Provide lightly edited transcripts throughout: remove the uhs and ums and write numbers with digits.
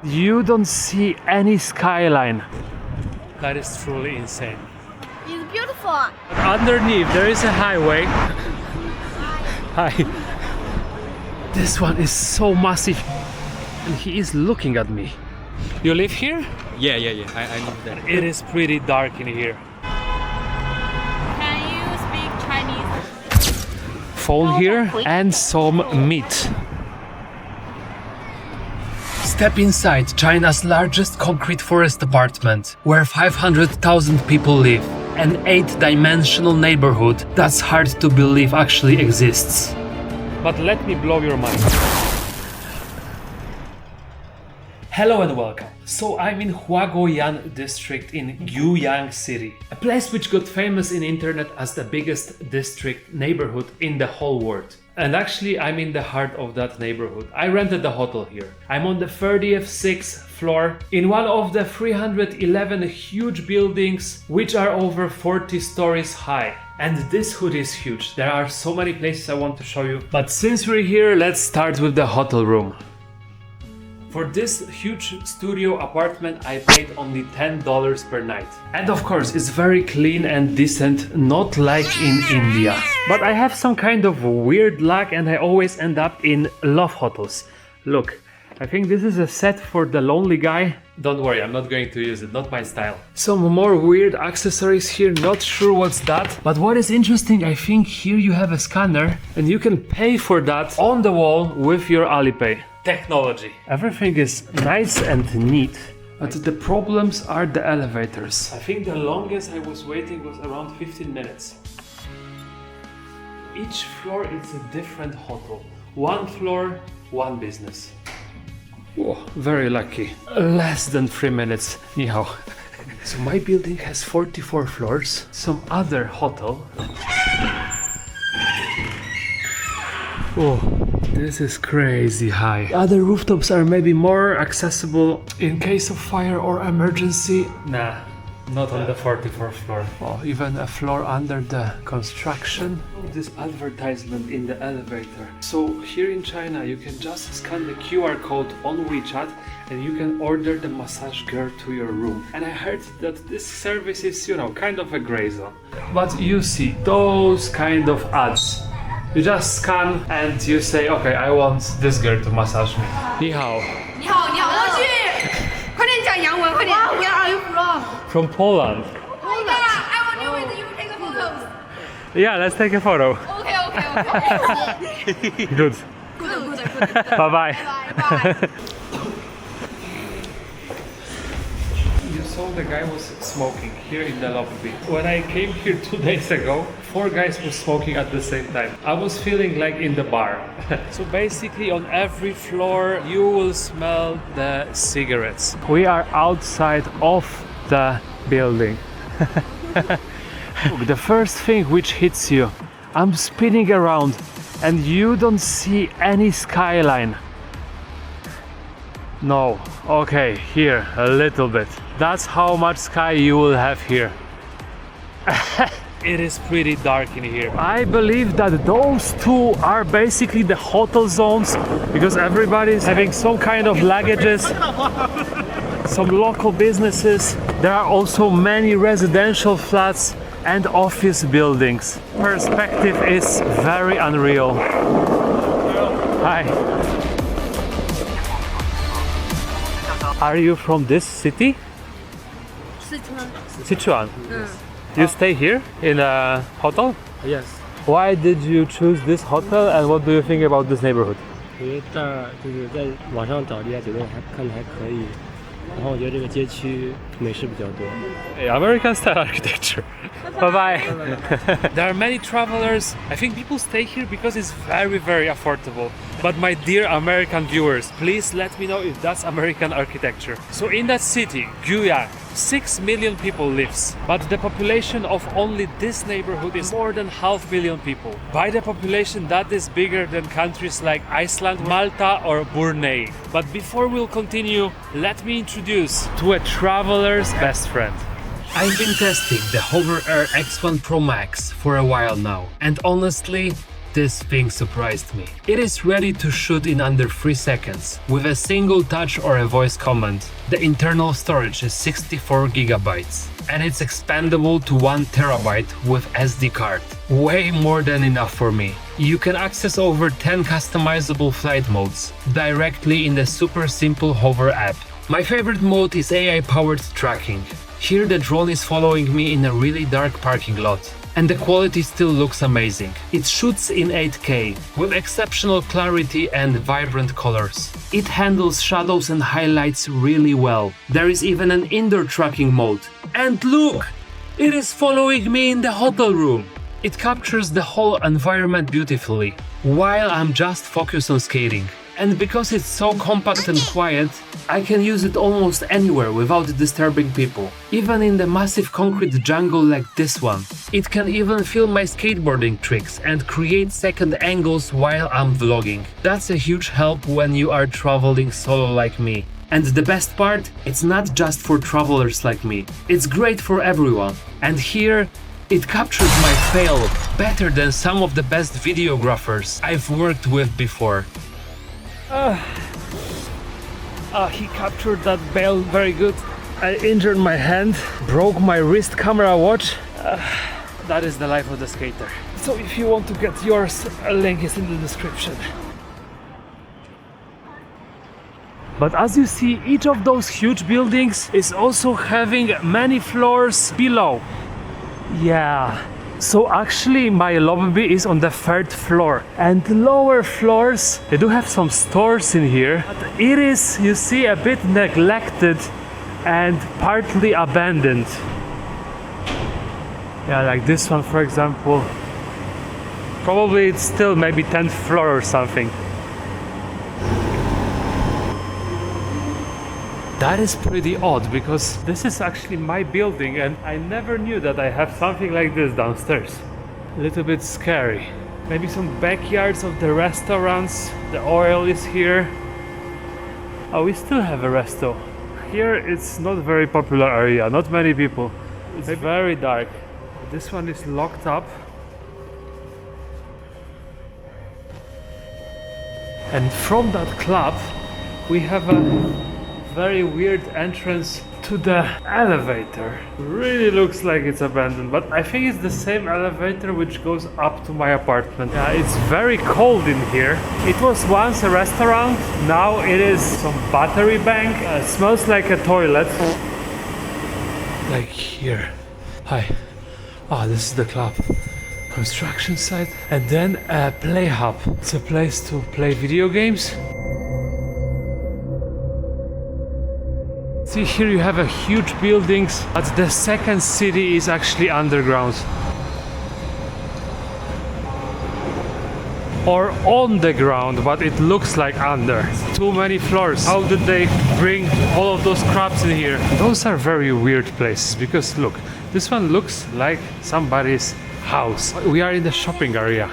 You don't see any skyline. That is truly insane. It's beautiful. Underneath there is a highway. Hi. This one is so massive and he is looking at me. You live here? Yeah. I live there. It is pretty dark in here. Can you speak Chinese? Phone here and some meat. Step inside China's largest concrete forest apartment, where 500,000 people live. An 8-dimensional neighborhood that's hard to believe actually exists. But let me blow your mind. Hello and welcome. So I'm in Huaguoyuan district in Guiyang city, a place which got famous in internet as the biggest district neighborhood in the whole world. And actually I'm in the heart of that neighborhood. I rented a hotel here. I'm on the 36th floor in one of the 311 huge buildings which are over 40 stories high. And this hood is huge. There are so many places I want to show you. But since we're here, let's start with the hotel room. For this huge studio apartment, I paid only $10 per night. And of course, it's very clean and decent, not like in India. But I have some kind of weird luck and I always end up in love hotels. Look, I think this is a set for the lonely guy. Don't worry, I'm not going to use it, not my style. Some more weird accessories here, not sure what's that. But what is interesting, I think here you have a scanner and you can pay for that on the wall with your Alipay. Technology. Everything is nice and neat, but the problems are the elevators. I think the longest I was waiting was around 15 minutes. Each floor is a different hotel. One floor, one business. Oh, very lucky. Less than 3 minutes. Ni hao. So my building has 44 floors. Some other hotel. Oh, this is crazy high. Other rooftops are maybe more accessible in case of fire or emergency. Nah, not on the 44th floor. Oh, even a floor under the construction. This advertisement in the elevator. So here in China, you can just scan the QR code on WeChat and you can order the massage girl to your room. And I heard that this service is, kind of a gray zone. But you see those kind of ads. You just scan and you say, okay, I want this girl to massage me. Ni hao. 你好，你好，我去，快点讲洋文，快点。Where are you from? From Poland. Oh my God, I wonder whether you take photos. Yeah, let's take a photo. Okay. Good. Good. Bye-bye. Bye. You saw the guy was smoking here in the lobby. When I came here 2 days ago, 4 guys were smoking at the same time. I was feeling like in the bar. So basically on every floor you will smell the cigarettes. We are outside of the building. Look, the first thing which hits you, I'm spinning around and you don't see any skyline. No, okay, here a little bit. That's how much sky you will have here. It is pretty dark in here. I believe that those two are basically the hotel zones because everybody is having some kind of luggages, some local businesses. There are also many residential flats and office buildings. Perspective is very unreal. Hi. Are you from this city? Sichuan. You stay here in a hotel? Yes. Why did you choose this hotel and what do you think about this neighborhood? 因为这儿就是在网上找这家酒店看着还可以，然后我觉得这个街区美食比较多。 American style architecture. Bye bye. There are many travelers. I think people stay here because it's very affordable. But my dear American viewers, please let me know if that's American architecture. So in that city, Guiyang, 6 million people lives, but the population of only this neighborhood is more than 500,000 people. By the population, that is bigger than countries like Iceland, Malta or Brunei. But before we'll continue, let me introduce to a traveler's best friend. I've been testing the Hover Air X1 Pro Max for a while now, and honestly, this thing surprised me. It is ready to shoot in under 3 seconds with a single touch or a voice command. The internal storage is 64 gigabytes and it's expandable to 1 terabyte with SD card. Way more than enough for me. You can access over 10 customizable flight modes directly in the super simple Hover app. My favorite mode is AI-powered tracking. Here the drone is following me in a really dark parking lot. And the quality still looks amazing. It shoots in 8K with exceptional clarity and vibrant colors. It handles shadows and highlights really well. There is even an indoor tracking mode. And look! It is following me in the hotel room. It captures the whole environment beautifully, while I'm just focused on skating. And because it's so compact and quiet, I can use it almost anywhere without disturbing people. Even in the massive concrete jungle like this one. It can even film my skateboarding tricks and create second angles while I'm vlogging. That's a huge help when you are traveling solo like me. And the best part, it's not just for travelers like me. It's great for everyone. And here, it captures my fail better than some of the best videographers I've worked with before. He captured that bail very good. I injured my hand, broke my wrist camera watch. That is the life of the skater. So if you want to get yours, a link is in the description. But as you see, each of those huge buildings is also having many floors below. Yeah. So actually my lobby is on the 3rd floor, and the lower floors, they do have some stores in here, but it is, you see, a bit neglected and partly abandoned. Yeah, like this one for example. Probably it's still maybe 10th floor or something. That is pretty odd because this is actually my building and I never knew that I have something like this downstairs. A little bit scary. Maybe some backyards of the restaurants. The oil is here. Oh, we still have a resto. Here it's not a very popular area, not many people. It's very dark. This one is locked up. And from that club we have a very weird entrance to the elevator. Really looks like it's abandoned, but I think it's the same elevator which goes up to my apartment. It's very cold in here. It was once a restaurant, now it is some battery bank. It smells like a toilet. Like here. Hi. Oh, this is the club. Construction site. And then a play hub. It's a place to play video games. See, here you have a huge buildings, but the second city is actually underground. Or on the ground, but it looks like under. Too many floors. How did they bring all of those crabs in here? Those are very weird places, because look, this one looks like somebody's house. We are in the shopping area.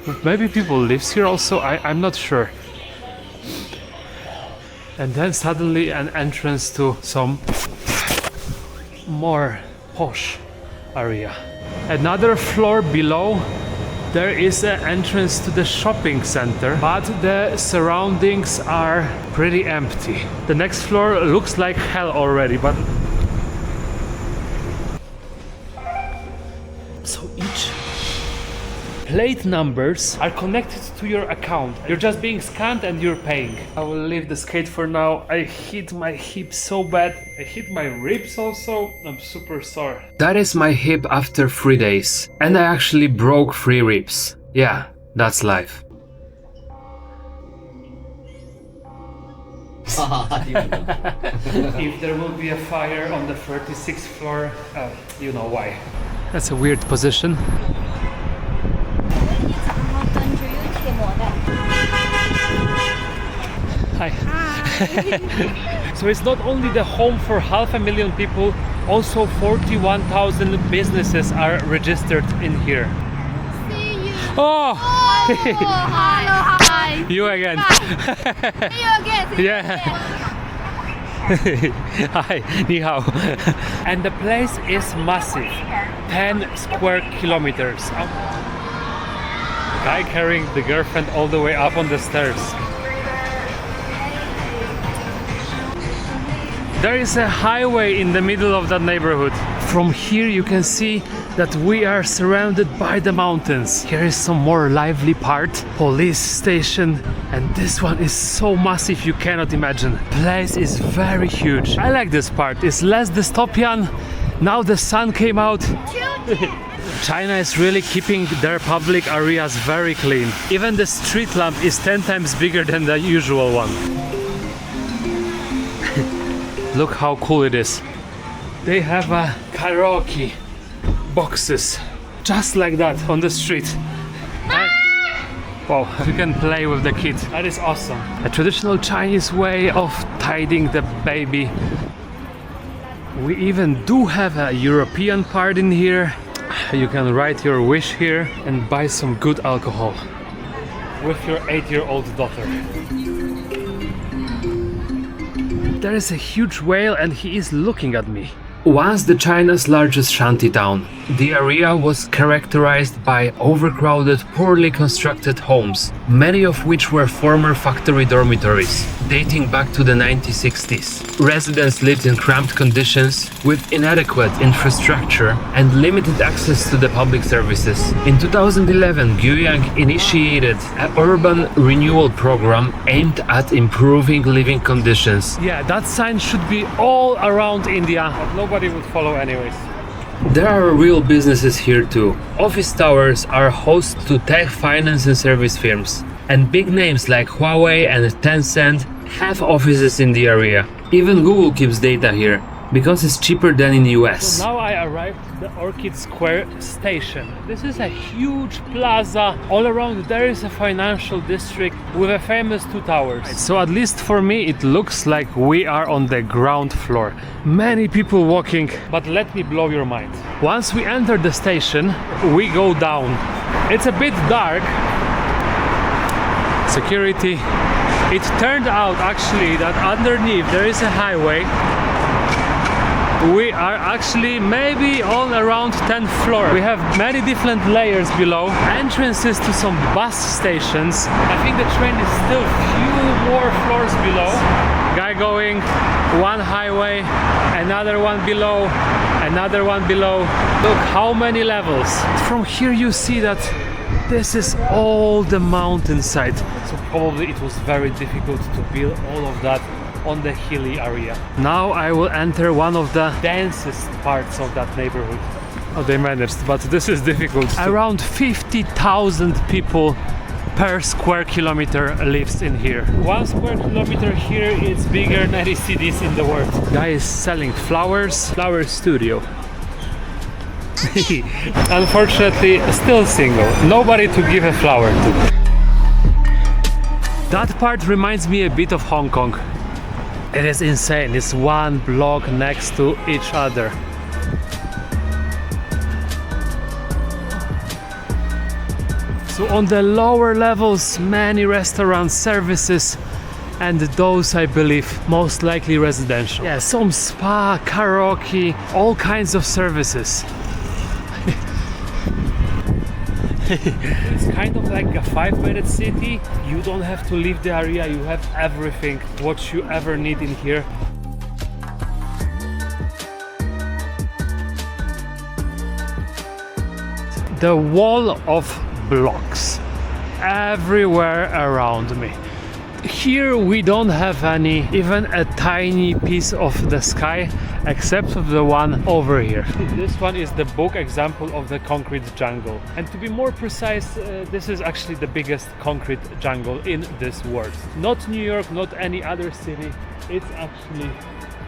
But maybe people live here also, I'm not sure. And then suddenly an entrance to some more posh area. Another floor below, there is an entrance to the shopping center, but the surroundings are pretty empty. The next floor looks like hell already, but so each plate numbers are connected to your account. You're just being scanned and you're paying. I will leave the skate for now. I hit my hip so bad. I hit my ribs also. I'm super sore. That is my hip after 3 days. And I actually broke 3 ribs. Yeah, that's life. If there will be a fire on the 36th floor, you know why. That's a weird position. Hi. So it's not only the home for 500,000 people, also 41,000 businesses are registered in here. See you. Oh! Hello, hi. You again. See you again. Yeah. Hi, ni hao. And the place is massive, 10 square kilometers. Guy carrying the girlfriend all the way up on the stairs. There is a highway in the middle of that neighborhood. From here you can see that we are surrounded by the mountains. Here is some more lively part, police station, and this one is so massive you cannot imagine. Place is very huge. I like this part, it's less dystopian. Now the sun came out. China is really keeping their public areas very clean. Even the street lamp is 10 times bigger than the usual one. Look how cool it is. They have karaoke boxes just like that on the street. Wow, you can play with the kid. That is awesome. A traditional Chinese way of tidying the baby. We even do have a European part in here. You can write your wish here and buy some good alcohol with your 8-year-old daughter. There is a huge whale and he is looking at me. Once the China's largest shantytown, the area was characterized by overcrowded, poorly constructed homes, many of which were former factory dormitories, dating back to the 1960s. Residents lived in cramped conditions with inadequate infrastructure and limited access to the public services. In 2011, Guiyang initiated an urban renewal program aimed at improving living conditions. Yeah, that sign should be all around India, but nobody would follow anyways. There are real businesses here too. Office towers are host to tech, finance and service firms. And big names like Huawei and Tencent have offices in the area. Even Google keeps data here, because it's cheaper than in the US. So now I arrived at the Orchid Square station. This is a huge plaza. All around there is a financial district with a famous 2 towers. So at least for me it looks like we are on the ground floor. Many people walking, but let me blow your mind. Once we enter the station, we go down. It's a bit dark. Security. It turned out actually that underneath there is a highway. We are actually maybe on around 10th floor. We have many different layers below. Entrances to some bus stations. I think the train is still few more floors below. Guy going one highway, another one below, another one below. Look how many levels. From here you see that this is all the mountainside. So probably it was very difficult to build all of that on the hilly area. Now I will enter one of the densest parts of that neighborhood. Oh, they managed, but this is difficult. Around 50,000 people per square kilometer lives in here. 1 square kilometer here is bigger than any cities in the world. Guy is selling flowers. Flower studio. Unfortunately, still single. Nobody to give a flower to. That part reminds me a bit of Hong Kong. It is insane, it's one block next to each other. So on the lower levels, many restaurants, services, and those I believe most likely residential. Yeah, some spa, karaoke, all kinds of services. It's kind of like a 5-minute city. You don't have to leave the area, you have everything what you ever need in here. The wall of blocks everywhere around me. Here we don't have any, even a tiny piece of the sky, except for the one over here. This one is the book example of the concrete jungle. And to be more precise, this is actually the biggest concrete jungle in this world. Not New York, not any other city. It's actually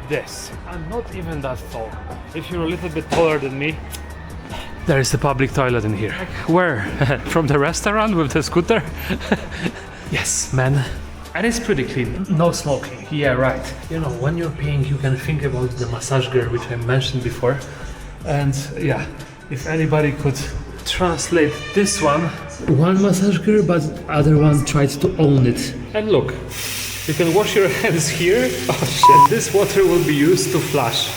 this. I'm not even that tall. If you're a little bit taller than me, there is a public toilet in here. Where? From the restaurant with the scooter? Yes, man. And it's pretty clean. No smoking. Yeah, right. You know, when you're peeing, you can think about the massage girl, which I mentioned before. And yeah, if anybody could translate this one massage girl, but other one tried to own it. And look, you can wash your hands here. Oh shit, this water will be used to flush.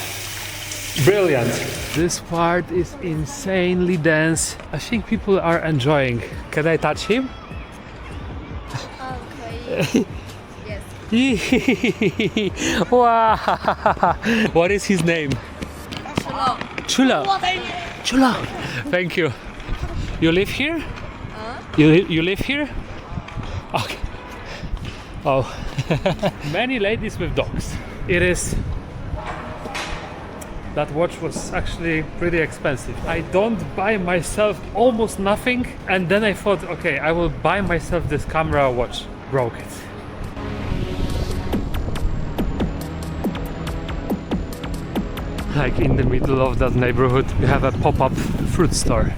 Brilliant. This part is insanely dense. I think people are enjoying. Can I touch him? Okay. Yes. Wow. What is his name? Chula. Chula. Thank you. You live here? You live here? Okay. Oh. Many ladies with dogs. It is. That watch was actually pretty expensive. I don't buy myself almost nothing, and then I thought, okay, I will buy myself this camera watch. Broke it. Like in the middle of that neighborhood, we have a pop-up fruit store.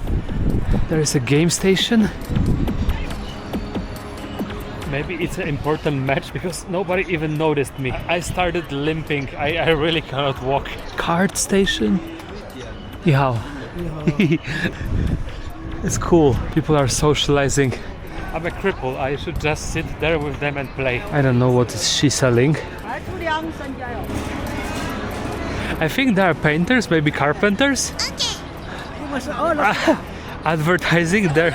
There is a game station. Maybe it's an important match because nobody even noticed me. I started limping. I really cannot walk. Card station. Yeah. It's cool. People are socializing. I'm a cripple. I should just sit there with them and play. I don't know what is she selling. I think there are painters, maybe carpenters. Advertising their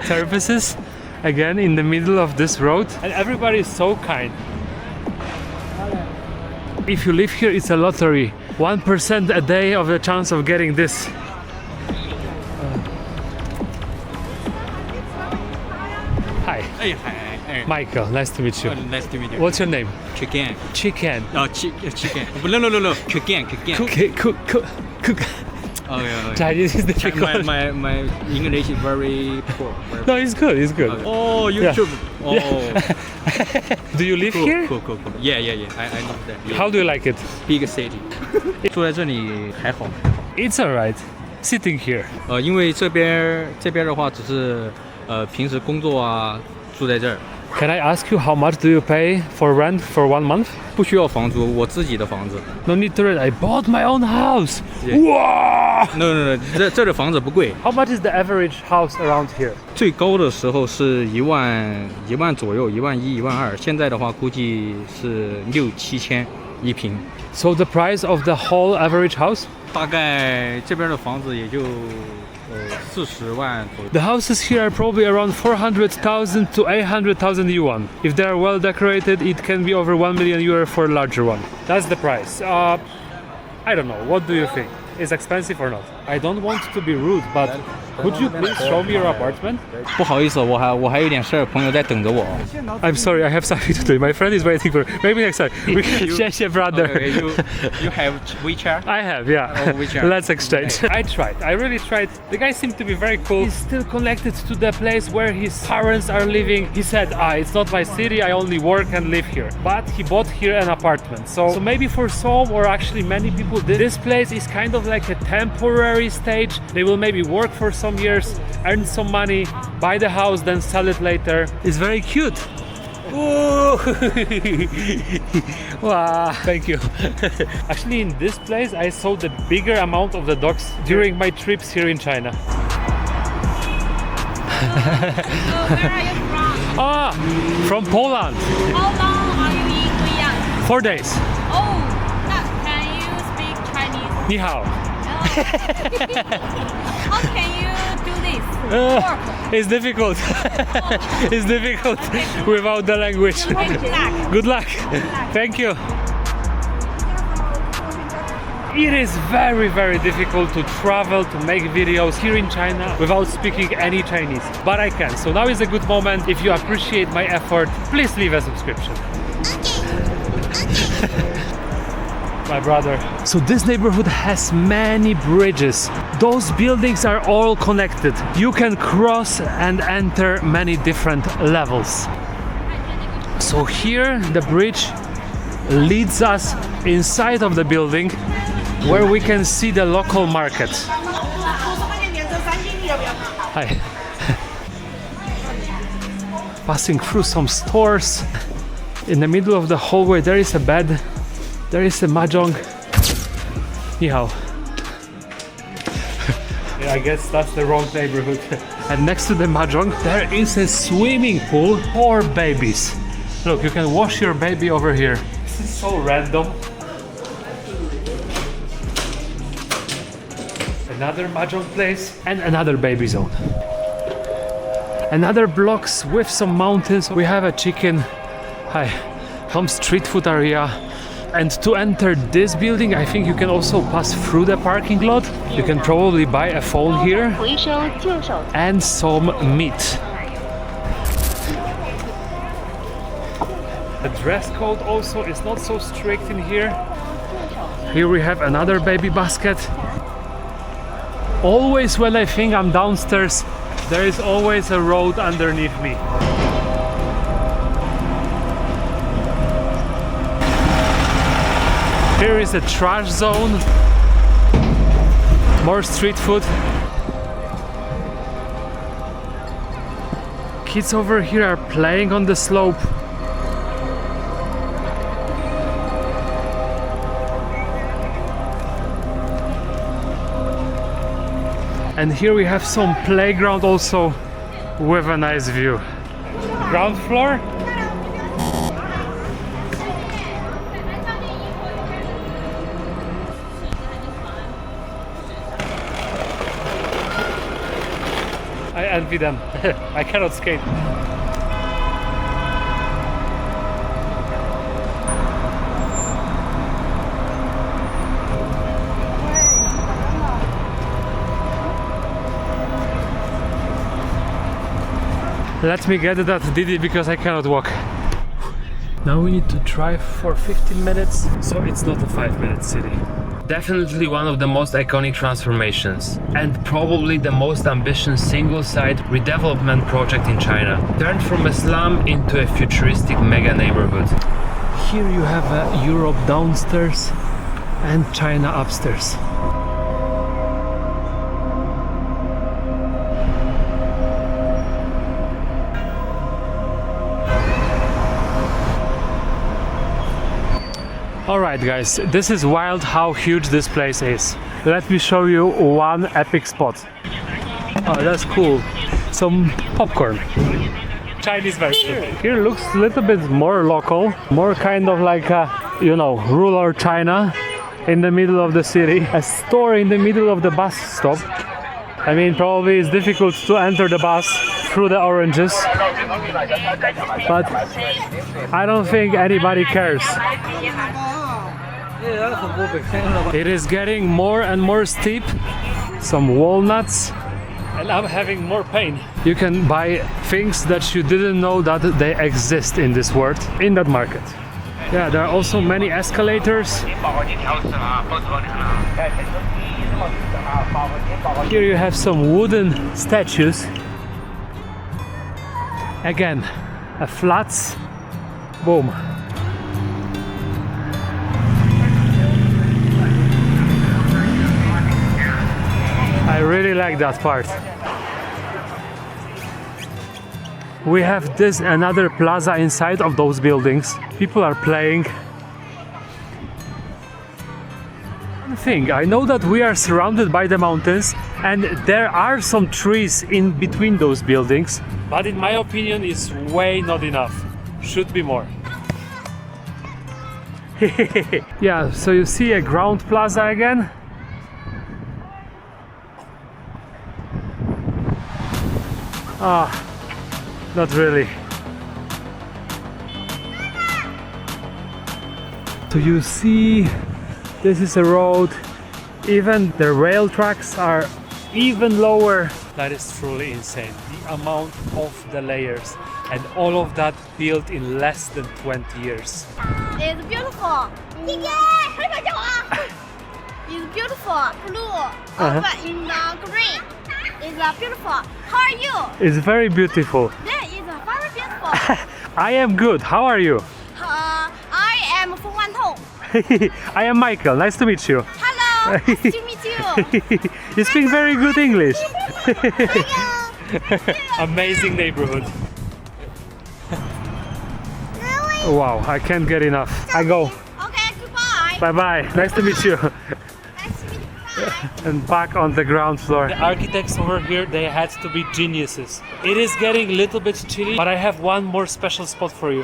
services again in the middle of this road, and everybody is so kind. If you live here, it's a lottery. 1% a day of the chance of getting this. Hi. Hey, hi. Michael, nice to meet you. Nice to meet you. What's your name? Chicken. Chicken. Oh, chicken. No. Chicken. Cook. Okay. Chinese is difficult. My English is very poor. No, it's good. It's good. Okay. Oh, YouTube. Yeah. Oh. Do you live here? Cool. Yeah. I know that. Yeah. How do you like it? Big city. 住在这里还好。 It's alright. Sitting here. 因为这边的话只是平时工作啊住在这儿。 Can I ask you how much do you pay for rent for 1 month? 不需要房租，我自己的房子。 No need to rent. I bought my own house. Yeah. Wow! No， 这的房子不贵。 How much is the average house around here? 最高的时候是1万左右，1万1、1万2。现在的话估计是6、7千一平。 So the price of the whole average house? 大概这边的房子也就40万左右。 The houses here are probably around 400,000 to 800,000 yuan. If they are well decorated, it can be over 1 million euro for a larger one. That's the price. I don't know. What do you think? Is expensive or not? I don't want to be rude, but could you please show me your apartment? 不好意思，我还有点事儿，朋友在等着我。 I'm sorry, I have something to do. My friend is waiting for me. Maybe next time. Share, brother. Okay, you have WeChat? I have, yeah. Oh, WeChat. Let's exchange. I tried. I really tried. The guy seemed to be very cool. He's still connected to the place where his parents are living. He said, it's not my city. I only work and live here. But he bought here an apartment. So maybe for some or actually many people, this place is kind of like a temporary stage. They will maybe work for some years, earn some money, buy the house, then sell it later. It's very cute. Ooh. Wow, thank you. Actually, in this place, I saw the bigger amount of the dogs during my trips here in China. Where are you from? From Poland. How long are you in Guiyang? 4 days. Oh, can you speak Chinese? 你好. How can you do this? Work. It's difficult. It's difficult without the language. Good luck. Good luck. Thank you. It is very, very difficult to travel, to make videos here in China without speaking any Chinese. But I can. So now is a good moment. If you appreciate my effort, please leave a subscription. My brother. So this neighborhood has many bridges. Those buildings are all connected. You can cross and enter many different levels. So here the bridge leads us inside of the building where we can see the local market. Hi. Passing through some stores. In the middle of the hallway there is a bed. There is a mahjong. 你好. Yeah, I guess that's the wrong neighborhood. And next to the mahjong, there is a swimming pool for babies. Look, you can wash your baby over here. This is so random. Another mahjong place and another baby zone. Another blocks with some mountains. We have a chicken, some street food area. And to enter this building, I think you can also pass through the parking lot. You can probably buy a phone here and some meat. The dress code also is not so strict in here. Here we have another baby basket. Always when I think I'm downstairs, there is always a road underneath me. Here is a trash zone. More street food. Kids over here are playing on the slope. And here we have some playground also with a nice view. Ground floor. I envy them. I cannot skate. Let me get that Didi because I cannot walk. Now we need to drive for 15 minutes, so it's not a 5-minute city. Definitely one of the most iconic transformations and probably the most ambitious single-site redevelopment project in China. Turned from a slum into a futuristic mega neighborhood. Here you have Europe downstairs and China upstairs. Alright guys, this is wild how huge this place is. Let me show you one epic spot. Oh, that's cool. Some popcorn. Chinese version. Here looks a little bit more local, more kind of like rural China in the middle of the city. A store in the middle of the bus stop. I mean, probably it's difficult to enter the bus through the oranges, but I don't think anybody cares. It is getting more and more steep. Some walnuts, and I'm having more pain. You can buy things that you didn't know that they exist in this world, in that market. Yeah, there are also many escalators. Here you have some wooden statues. Again, a flats. Boom. I really like that part. We have this another plaza inside of those buildings. People are playing. One thing, I know that we are surrounded by the mountains and there are some trees in between those buildings, but in my opinion it's way not enough. Should be more. Yeah, so you see a ground plaza again. Not really. So you see, this is a road. Even the rail tracks are even lower. That is truly insane. The amount of the layers and all of that built in less than 20 years. It's beautiful. It's beautiful. Blue. Open in the green. It's beautiful. How are you? It's very beautiful. Yeah, it's very beautiful. I am good. How are you? I am Fu Wantong. I am Michael. Nice to meet you. Hello. Nice to meet you. You speak very good English. Amazing neighborhood. Wow, I can't get enough. I go. Okay, goodbye. Bye bye. Nice to meet you. Nice to meet you. Bye. And back on the ground floor. The architects over here, they had to be geniuses. It is getting a little bit chilly, but I have one more special spot for you.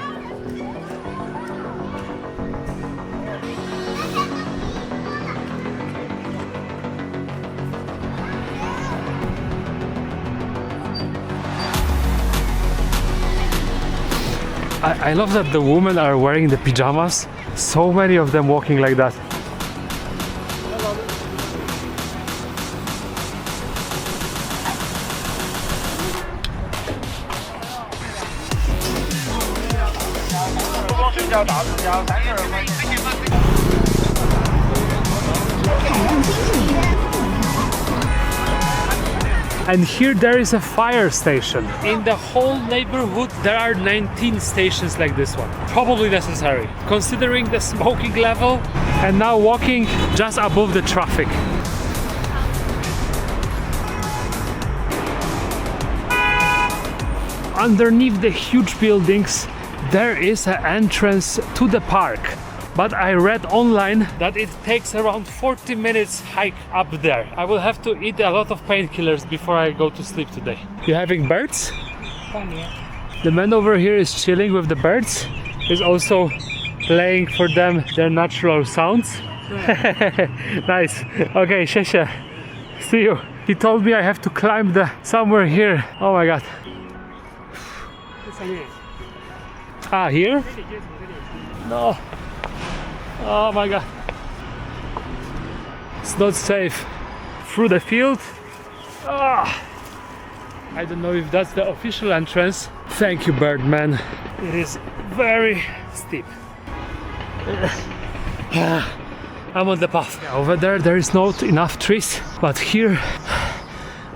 I love that the women are wearing the pajamas. So many of them walking like that. And here there is a fire station. In the whole neighborhood there are 19 stations like this one. Probably necessary, considering the smoking level. And now walking just above the traffic. Underneath the huge buildings there is an entrance to the park. But I read online that it takes around 40 minutes hike up there. I will have to eat a lot of painkillers before I go to sleep today. You having birds? The man over here is chilling with the birds. He's also playing for them their natural sounds. Nice. Okay, Shesha. See you. He told me I have to climb the somewhere here. Oh my god. Ah, here? No. Oh my god. It's not safe. Through the field. Ah. I don't know if that's the official entrance. Thank you, Birdman. It is very steep. I'm on the path. Yeah, over there is not enough trees, but here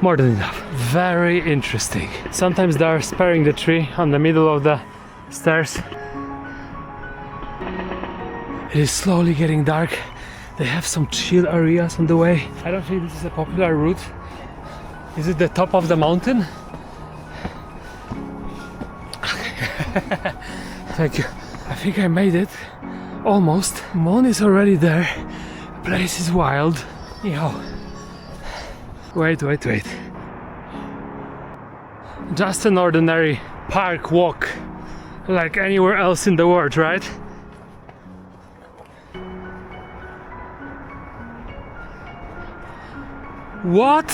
more than enough. Very interesting. Sometimes they are sparing the tree on the middle of the stairs. It is slowly getting dark. They have some chill areas on the way. I don't think this is a popular route. Is it the top of the mountain? Thank you. I think I made it. Almost. Moon is already there. The place is wild. Yo. Wait. Just an ordinary park walk. Like anywhere else in the world, right? What?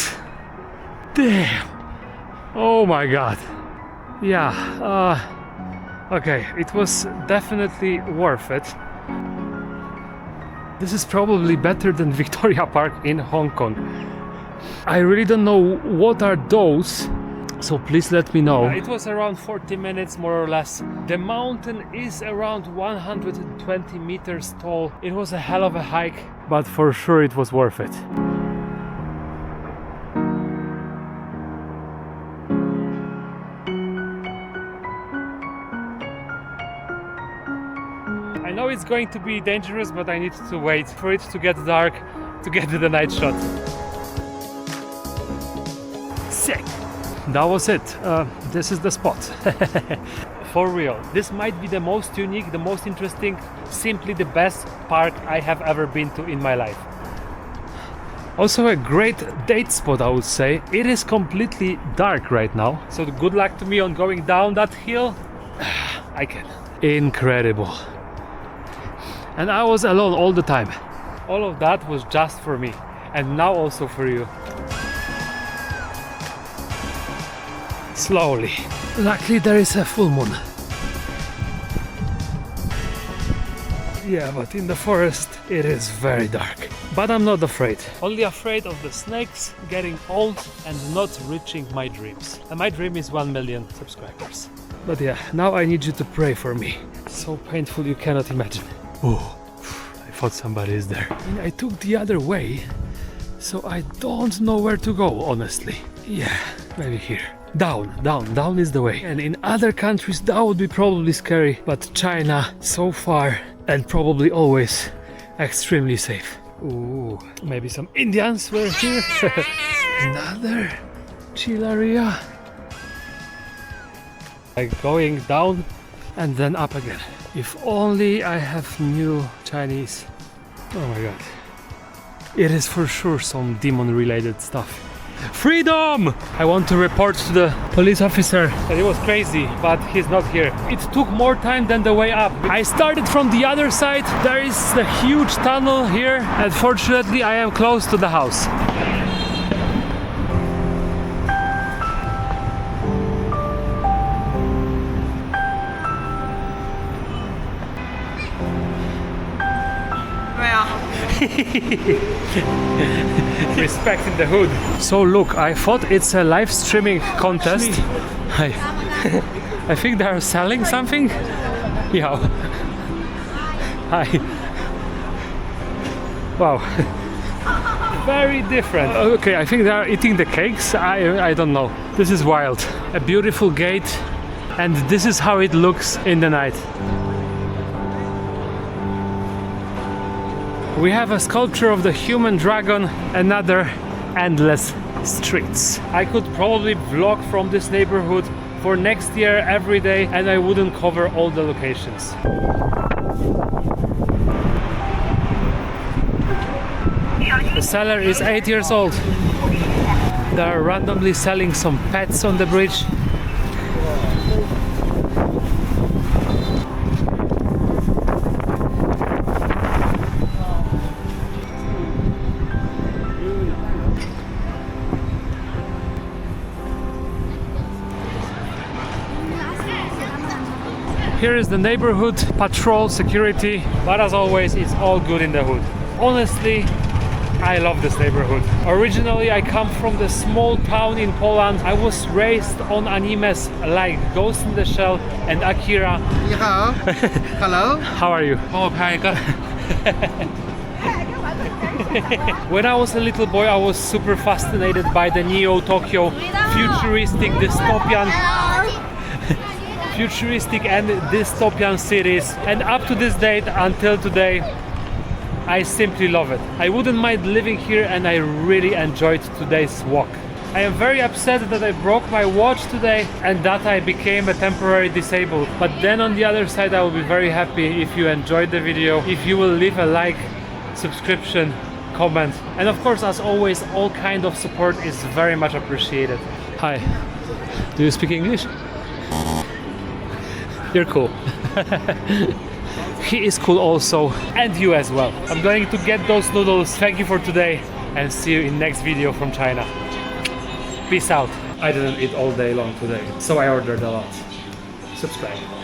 Damn. Oh my god. Yeah. Okay, it was definitely worth it. This is probably better than Victoria Park in Hong Kong. I really don't know what are those, so please let me know. It was around 40 minutes more or less. The mountain is around 120 meters tall. It was a hell of a hike, but for sure it was worth it. I know it's going to be dangerous, but I need to wait for it to get dark to get the night shot. Sick! That was it. This is the spot. For real. This might be the most unique, the most interesting, simply the best park I have ever been to in my life. Also a great date spot, I would say. It is completely dark right now, so good luck to me on going down that hill. I can. Incredible. And I was alone all the time. All of that was just for me, and now also for you. Slowly. Luckily there is a full moon. Yeah, but in the forest it is very dark. But I'm not afraid. Only afraid of the snakes, getting old and not reaching my dreams. And my dream is 1 million subscribers. But yeah, now I need you to pray for me. So painful you cannot imagine. Oh, I thought somebody is there. And I took the other way, so I don't know where to go, honestly. Yeah, maybe here. Down is the way. And in other countries that would be probably scary, but China, so far and probably always, extremely safe. Ooh, maybe some Indians were here. Another chill area. Like going down and then up again. If only I have new Chinese. Oh my god. It is for sure some demon related stuff. Freedom! I want to report to the police officer that it was crazy, but he's not here. It took more time than the way up. I started from the other side. There is the huge tunnel here. Unfortunately, I am close to the house. Respecting the hood. So look, I thought it's a live streaming contest. I think they are selling something. Yeah. Hi. Wow. Very different. Okay, I think they are eating the cakes. I don't know. This is wild. A beautiful gate, and this is how it looks in the night. We have a sculpture of the human dragon, another endless streets. I could probably vlog from this neighborhood for next year every day, and I wouldn't cover all the locations. The seller is 8 years old. They are randomly selling some pets on the bridge. Here is the neighborhood patrol security, but as always, it's all good in the hood. Honestly, I love this neighborhood. Originally, I come from the small town in Poland. I was raised on animes like Ghost in the Shell and Akira. Hello. How are you? When I was a little boy, I was super fascinated by the Neo Tokyo futuristic and dystopian cities, and up to this date, until today, I simply love it. I wouldn't mind living here, and I really enjoyed today's walk. I am very upset that I broke my watch today and that I became a temporary disabled. But then on the other side, I will be very happy if you enjoyed the video, if you will leave a like, subscription, comment, and of course, as always, all kind of support is very much appreciated. Hi, do you speak English? You're cool. He is cool also, and you as well. I'm going to get those noodles. Thank you for today, and see you in next video from China. Peace out. I didn't eat all day long today, so I ordered a lot. Subscribe.